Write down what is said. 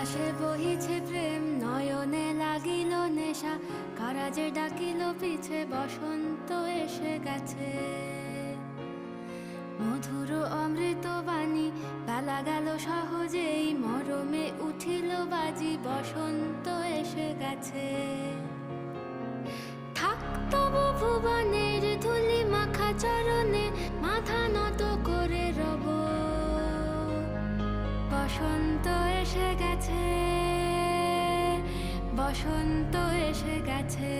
আকাশে বহিছে প্রেম, নয়নে লাগিল নেশা, কারাজে ডাকিল পিছে, বসন্ত এসে গেছে। মধুর অমৃত বাণী, বেলা গেল সহজেই, মরমে উঠিল বাজি, বসন্ত এসে গেছে। থাক তবু ভুবনের ধুলি মাখা চরণে, মাথা নত করে রব। বসন্ত এসে গেছে, বসন্ত এসে গেছে।